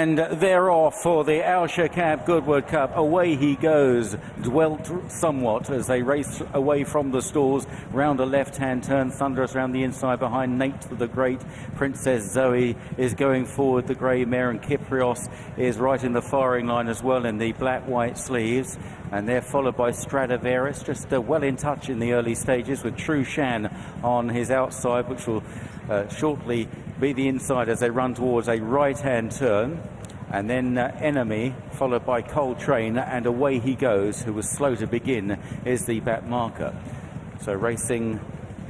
And they're off for the Al-Shakab Goodwood Cup. Away he goes, dwelt somewhat as they race away from the stalls. Round a left-hand turn, Thunderous round the inside behind Nate the Great. Princess Zoe is going forward, the grey mare, and Kyprios is right in the firing line as well in the black-white sleeves. And they're followed by Stradivarius, just well in touch in the early stages, with True Shan on his outside, which will shortly be the inside as they run towards a right-hand turn. And then Enemy, followed by Coltrane, and away he goes, who was slow to begin, is the back marker. So racing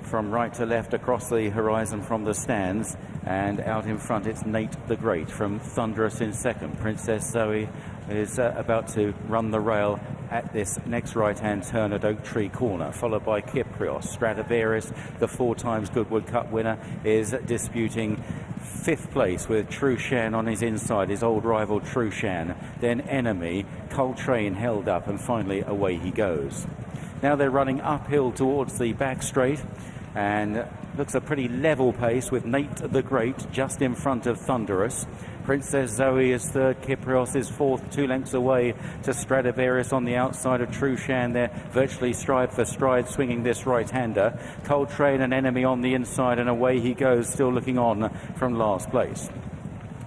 from right to left across the horizon from the stands, and out in front it's Nate the Great from Thunderous in second. Princess Zoe is about to run the rail at this next right-hand turn at Oak Tree Corner, followed by Kyprios. Stradivarius, the 4 times Goodwood Cup winner, is disputing 5th place with True Shan on his inside, his old rival True Shan. Then Enemy, Coltrane held up, and finally away he goes. Now they're running uphill towards the back straight, and looks a pretty level pace with Nate the Great just in front of Thunderous. Princess Zoe is third, Kyprios is fourth, 2 lengths away to Stradivarius on the outside of True Shan. They're virtually stride for stride swinging this right-hander. Coltrane and Enemy on the inside, and away he goes, still looking on from last place.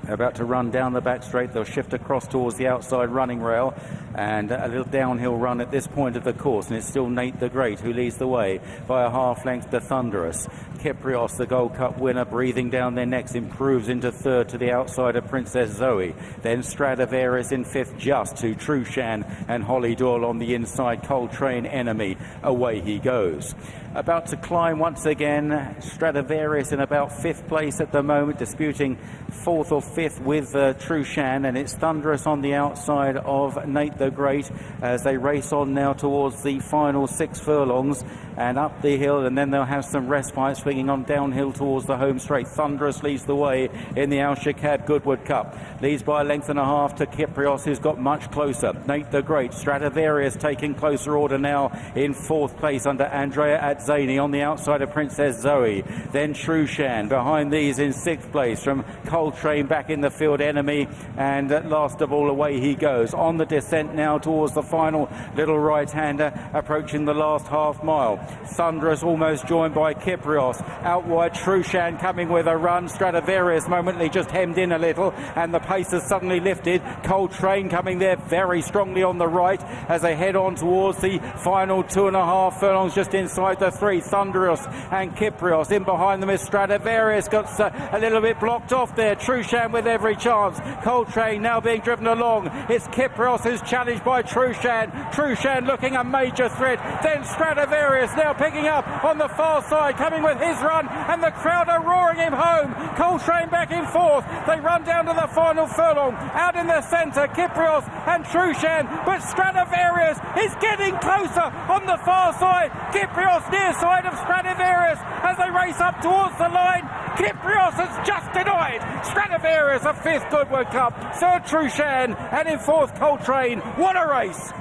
They're about to run down the back straight. They'll shift across towards the outside running rail, and a little downhill run at this point of the course, and it's still Nate the Great who leads the way by a half length to Thunderous. Kyprios, the Gold Cup winner, breathing down their necks, improves into third to the outside of Princess Zoe. Then Stradivarius in fifth just to True Shan, and Holly Doyle on the inside. Coltrane, Enemy, away he goes. About to climb once again, Stradivarius in about 5th place at the moment, disputing 4th or 5th with True Shan, and it's Thunderous on the outside of Nate the Great as they race on now towards the final 6 furlongs and up the hill, and then they'll have some respite swinging on downhill towards the home straight. Thunderous leads the way in the Al-Shakab Goodwood Cup, leads by a length and a half to Kyprios, who's got much closer. Nate the Great, Stradivarius taking closer order now in 4th place under Andrea Atzani on the outside of Princess Zoe. Then True Shan behind these in 6th place from Coltrane, back in the field Enemy, and last of all away he goes. On the descent now towards the final little right-hander, approaching the last half mile. Thunderous almost joined by Kyprios. Out wide True Shan coming with a run. Stradivarius momently just hemmed in a little, and the pace has suddenly lifted. Coltrane coming there very strongly on the right as they head on towards the final 2.5 furlongs just inside the 3. Thunderous and Kyprios. In behind them is Stradivarius, got a little bit blocked off there. True Shan with every chance. Coltrane now being driven along. It's Kyprios who's challenged by True Shan. True Shan looking a major threat. Then Stradivarius now picking up on the far side, coming with his run, and the crowd are roaring him home. Coltrane back in 4th. They run down to the final furlong. Out in the centre, Kyprios and True Shan, but Stradivarius is getting closer on the far side. Kyprios near side of Stradivarius as they race up towards the line. Kyprios has just denied Stradivarius a 5th Goodwood Cup, 3rd True Shan, and in 4th Coltrane. What a race!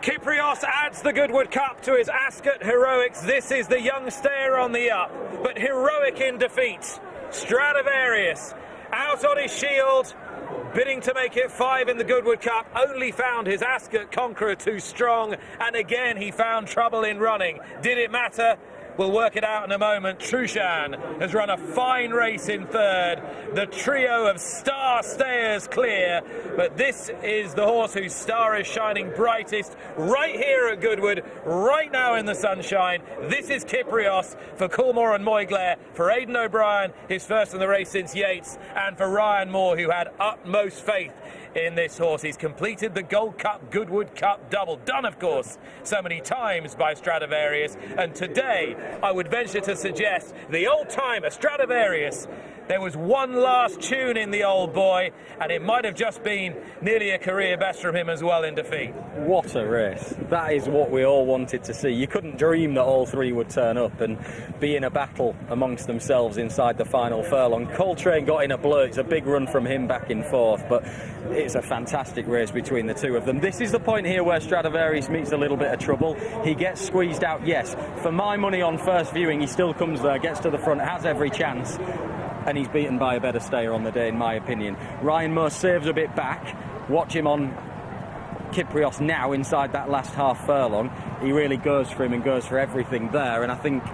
Kyprios adds the Goodwood Cup to his Ascot heroics. This is the young stayer on the up, but heroic in defeat. Stradivarius out on his shield, bidding to make it 5 in the Goodwood Cup, only found his Ascot conqueror too strong, and again he found trouble in running. Did it matter? We'll work it out in a moment. True Shan has run a fine race in 3rd. The trio of star stayers clear, but this is the horse whose star is shining brightest right here at Goodwood, right now in the sunshine. This is Kyprios for Coolmore and Moyglare, for Aidan O'Brien, his first in the race since Yates, and for Ryan Moore, who had utmost faith in this horse. He's completed the Gold Cup Goodwood Cup double, done of course so many times by Stradivarius, and today I would venture to suggest the old-timer Stradivarius, there was one last tune in the old boy, and it might have just been nearly a career best from him as well in defeat. What a race. That is what we all wanted to see. You couldn't dream that all 3 would turn up and be in a battle amongst themselves inside the final furlong. Coltrane got in a blur. It's a big run from him back in 4th, but it's a fantastic race between the 2 of them. This is the point here where Stradivarius meets a little bit of trouble. He gets squeezed out, yes. For my money on first viewing, he still comes there, gets to the front, has every chance. and he's beaten by a better stayer on the day, in my opinion. Ryan Moore saves a bit back. Watch him on Kyprios now inside that last half furlong. He really goes for him and goes for everything there, and I think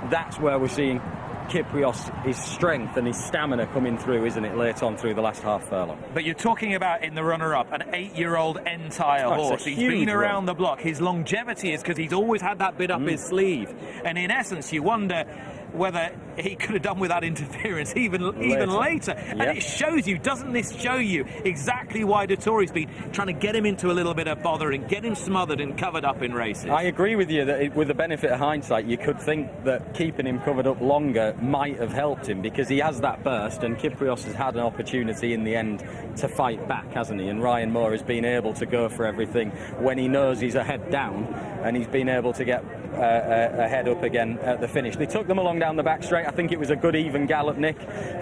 that's where we're seeing Kyprios, his strength and his stamina coming through, isn't it, late on through the last half furlong. But you're talking about, in the runner-up, an 8-year-old entire horse. He's been around the block. His longevity is because he's always had that bit up his sleeve. And in essence, you wonder whether he could have done without interference even later. And it shows you, doesn't this show you exactly why Dettori's been trying to get him into a little bit of bother and get him smothered and covered up in races? I agree with you that with the benefit of hindsight, you could think that keeping him covered up longer might have helped him, because he has that burst, and Kyprios has had an opportunity in the end to fight back, hasn't he? And Ryan Moore has been able to go for everything when he knows he's a head down, and he's been able to get a head up again at the finish. They took them along down the back straight. I think it was a good even gallop, Nick.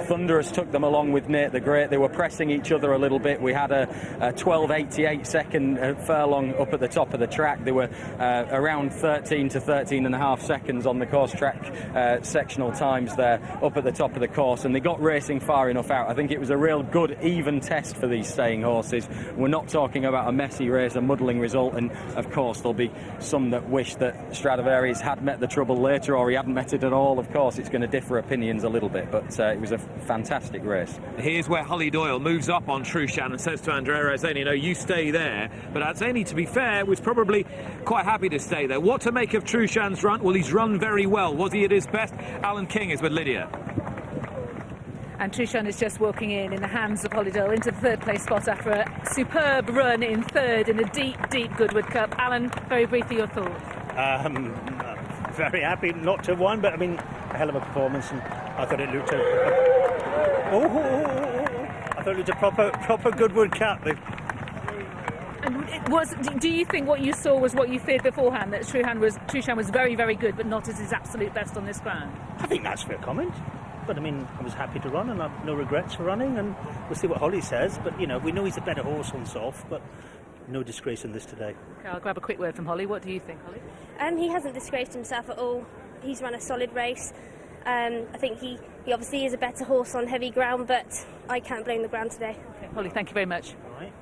Thunderous took them along with Nate the Great. They were pressing each other a little bit. We had a 12.88 second furlong up at the top of the track. They were around 13 to 13 and a half seconds on the course track sectional times there up at the top of the course, and they got racing far enough out. I think it was a real good even test for these staying horses. We're not talking about a messy race, a muddling result, and of course there'll be some that wish that Stradivarius had met the trouble later, or he hadn't met it at all. Of course, it's going to differ opinions a little bit, but it was a fantastic race. Here's where Holly Doyle moves up on Trushan and says to Andrea Azzeni, no, you stay there. But Azzeni, to be fair, was probably quite happy to stay there. What to make of Trushan's run? Well, he's run very well. Was he at his best? Alan King is with Lydia. And Trushan is just walking in the hands of Holly Doyle into the third place spot after a superb run in third in the deep Goodwood Cup. Alan, very briefly, your thoughts? Very happy not to have won, but I mean, a hell of a performance, and I thought it looked a proper Goodwood Cup. And do you think what you saw was what you feared beforehand, that Trushan was very, very good, but not at his absolute best on this ground? I think that's a fair comment. But I mean, I was happy to run, and I've no regrets for running, and we'll see what Holly says. But you know, we know he's a better horse on soft, but no disgrace in this today. Okay, I'll grab a quick word from Holly. What do you think, Holly? He hasn't disgraced himself at all. He's run a solid race. I think he obviously is a better horse on heavy ground, but I can't blame the ground today. Okay, Holly, thank you very much. All right.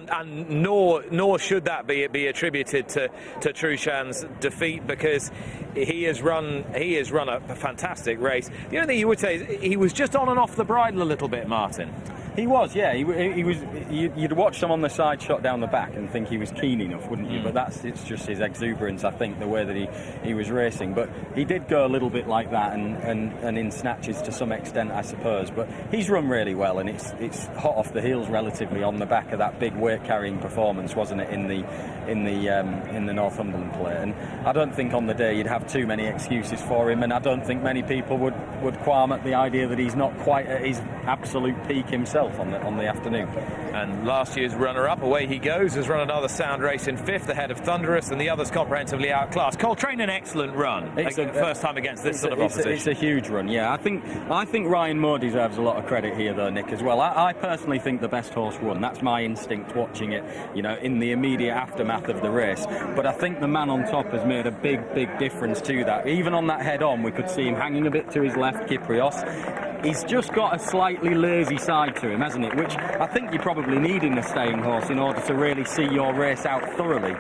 And nor should that be attributed to Trushan's defeat, because he has run a fantastic race. The only thing you would say is he was just on and off the bridle a little bit, Martin. He was, yeah. He was. You'd watch him on the side shot down the back and think he was keen enough, wouldn't you? But it's just his exuberance, I think, the way that he was racing. But he did go a little bit like that, and in snatches to some extent, I suppose. But he's run really well, and it's hot off the heels relatively on the back of that big weight carrying performance, wasn't it, in the Northumberland Plate? And I don't think on the day you'd have too many excuses for him, and I don't think many people would qualm at the idea that he's not quite at his absolute peak himself on the afternoon. And last year's runner-up, away he goes, has run another sound race in fifth ahead of Thunderous, and the others comprehensively outclassed. Coltrane, an excellent run. First time against this sort of opposition. It's a huge run, yeah. I think Ryan Moore deserves a lot of credit here, though, Nick, as well. I personally think the best horse won. That's my instinct watching it, you know, in the immediate aftermath of the race. But I think the man on top has made a big difference to that. Even on that head-on, we could see him hanging a bit to his left, Kyprios. He's just got a slightly lazy side to him, hasn't it? Which I think you probably need in a staying horse in order to really see your race out thoroughly.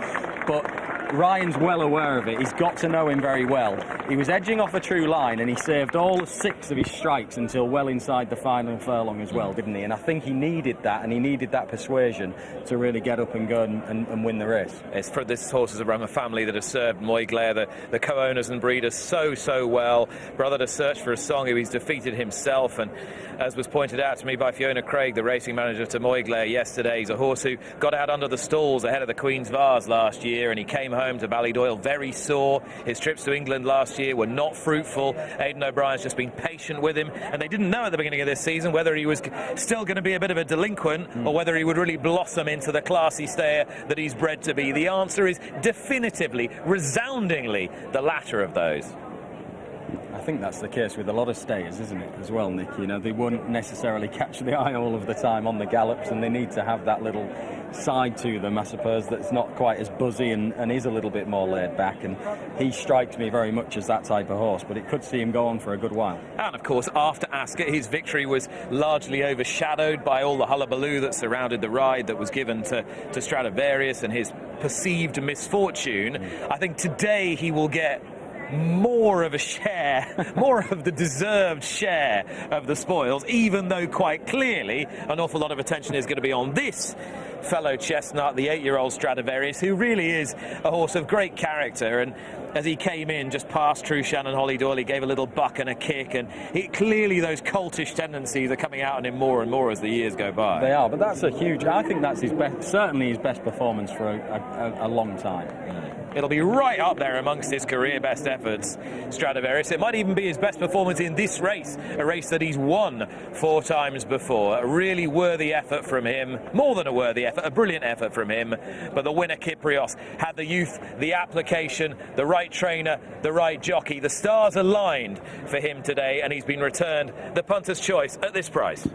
But Ryan's well aware of it. He's got to know him very well. He was edging off a true line, and he saved all 6 of his strikes until well inside the final furlong as well, didn't he? And I think he needed that, and he needed that persuasion to really get up and go and win the race. It's for this horse is from a family that has served Moyglare, the co-owners and breeders, so well. Brother to search for a song, who he's defeated himself, and as was pointed out to me by Fiona Craig, the racing manager to Moyglare yesterday, he's a horse who got out under the stalls ahead of the Queen's Vase last year, and he came home to Ballydoyle very sore. His trips to England last year were not fruitful. Aidan O'Brien's just been patient with him, and they didn't know at the beginning of this season whether he was still going to be a bit of a delinquent or whether he would really blossom into the classy stayer that he's bred to be. The answer is definitively, resoundingly, the latter of those. think that's the case with a lot of stayers, isn't it, as well, Nick? You know, they won't necessarily catch the eye all of the time on the gallops, and they need to have that little side to them, I suppose, that's not quite as buzzy and is a little bit more laid back. And he strikes me very much as that type of horse, but it could see him go on for a good while. And of course, after Ascot, his victory was largely overshadowed by all the hullabaloo that surrounded the ride that was given to Stradivarius and his perceived misfortune. I think today he will get more of a share, more of the deserved share of the spoils, even though quite clearly an awful lot of attention is going to be on this fellow chestnut, the 8-year-old Stradivarius, who really is a horse of great character. And as he came in just past Trushan and Holly Doyle, he gave a little buck and a kick, and clearly those coltish tendencies are coming out in him more and more as the years go by. They are, but that's a huge, I think that's his best, certainly his best performance for a long time. It'll be right up there amongst his career best efforts, Stradivarius. It might even be his best performance in this race, a race that he's won 4 times before. A really worthy effort from him, more than a worthy effort, a brilliant effort from him. But the winner, Kyprios, had the youth, the application, the right trainer, the right jockey. The stars aligned for him today, and he's been returned the punter's choice at this price.